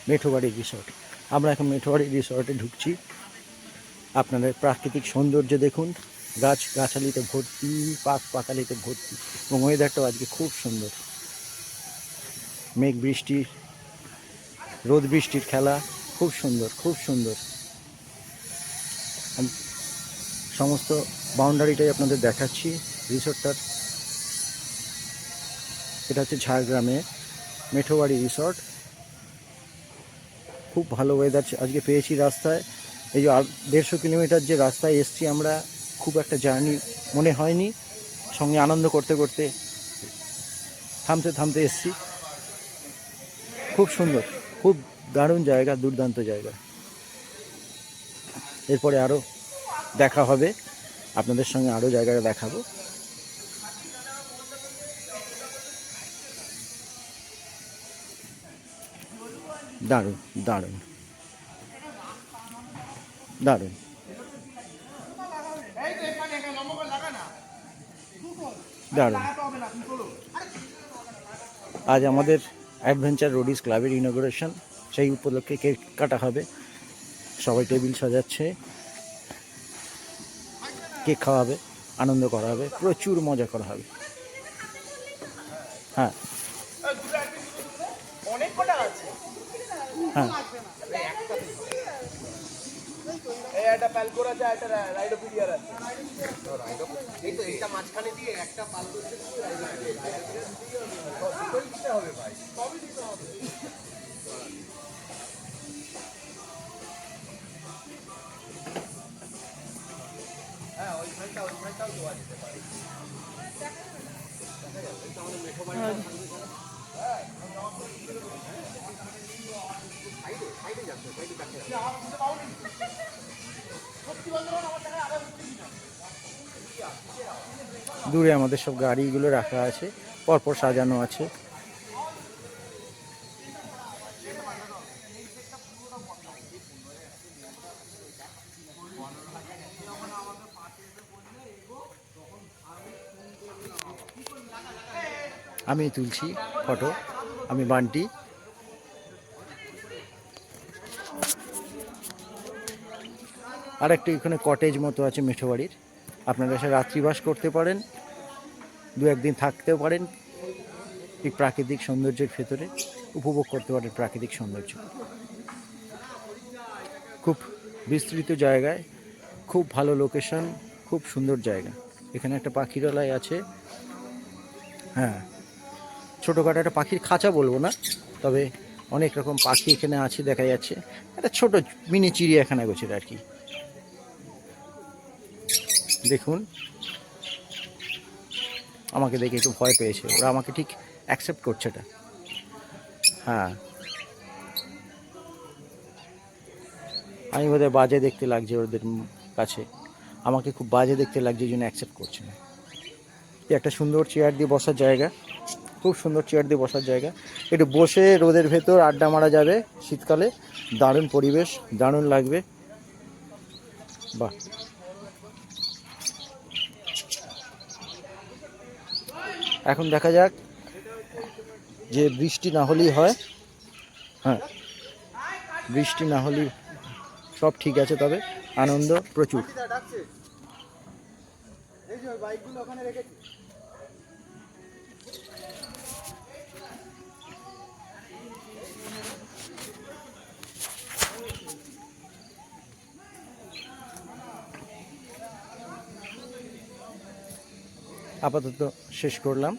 মেঠোবাড়ি resort. আমরা এখন মেঠোবাড়ি রিসর্টে ঢুকছি। আপনাদের প্রাকৃতিক সৌন্দর্য দেখুন, গাছগাছালিতে ভর্তি, পাকালিতে ভর্তি, এবং ওয়েদারটাও আজকে খুব সুন্দর। মেঘ বৃষ্টি, রোদ বৃষ্টির খেলা, খুব সুন্দর, খুব সুন্দর। সমস্ত বাউন্ডারিটাই আপনাদের দেখাচ্ছি রিসর্টটার। এটা হচ্ছে ঝাড়গ্রামে মেঠোবাড়ি রিসর্ট। খুব ভালো ওয়েদার আজকে পেয়েছি রাস্তায়। এই যে 150 কিলোমিটার যে রাস্তায় এসছি আমরা, খুব একটা জার্নি মনে হয়নি। সঙ্গে আনন্দ করতে করতে থামতে থামতে এসছি। খুব সুন্দর, খুব দারুণ জায়গা, দুর্দান্ত জায়গা। এরপরে আরও দেখা হবে, আপনাদের সঙ্গে আরও জায়গায় দেখাবো। দারুণ দারুণ দারুণ। দারুণ। আজ আমাদের অ্যাডভেঞ্চার রোডিজ ক্লাবের ইনগরেশন, সেই উপলক্ষে কেক কাটা হবে। সবাই টেবিল সাজাচ্ছে, কেক খাওয়া হবে, আনন্দ করা হবে, প্রচুর মজা করা হবে। হ্যাঁ হ্যাঁ, একটা পালকোর আছে, একটা রাইডো পিডিয়ার আছে। এই তো এইটা মাঝখানে দিয়ে একটা পালকোর দিতে হবে ভাই, সবই দিতে হবে। হ্যাঁ, ওইখানটাও দেওয়া যেতে পারে। আমাদের মেঠোবাড়ি সাইডে যাচ্ছে, সাইডে যাচ্ছে। দূরে আমাদের সব গাড়িগুলো রাখা আছে, পরপর সাজানো আছে। আমি তুলছি ফটো, আমি বান্টি। আর একটা এখানে কটেজ মতো আছে মেঠোবাড়ির, আপনারা এসে রাত্রিবাস করতে পারেন, 2-1 দিন থাকতেও পারেন। এই প্রাকৃতিক সৌন্দর্যের ভেতরে উপভোগ করতে পারেন প্রাকৃতিক সৌন্দর্য। খুব বিস্তৃত জায়গায়, খুব ভালো লোকেশন, খুব সুন্দর জায়গা। এখানে একটা পাখিরালয় আছে। হ্যাঁ, ছোটোখাটো একটা পাখির খাঁচা বলবো না, তবে অনেক রকম পাখি এখানে আছে দেখা যাচ্ছে। একটা ছোট মিনি চিড়িয়াখানা গোছের আর কি। দেখুন, আমাকে দেখে একটু ভয় পেয়েছে, ওরা আমাকে ঠিক অ্যাকসেপ্ট করছে এটা। হ্যাঁ, আমি বোধহয় বাজে দেখতে লাগছে ওদের কাছে, আমাকে খুব বাজে দেখতে লাগছে, এই জন্য অ্যাকসেপ্ট করছে না। একটা সুন্দর চেয়ার দিয়ে বসার জায়গা, খুব সুন্দর চেয়ার দিয়ে বসার জায়গা। একটু বসে রোদের ভেতর আড্ডা মারা যাবে শীতকালে, দারুণ পরিবেশ, দারুণ লাগবে। বাহ, এখন দেখা যাক যে বৃষ্টি না হলেই হয়। হ্যাঁ, বৃষ্টি না হলেই সব ঠিক আছে, তবে আনন্দ প্রচুর। আপাতত শেষ করলাম।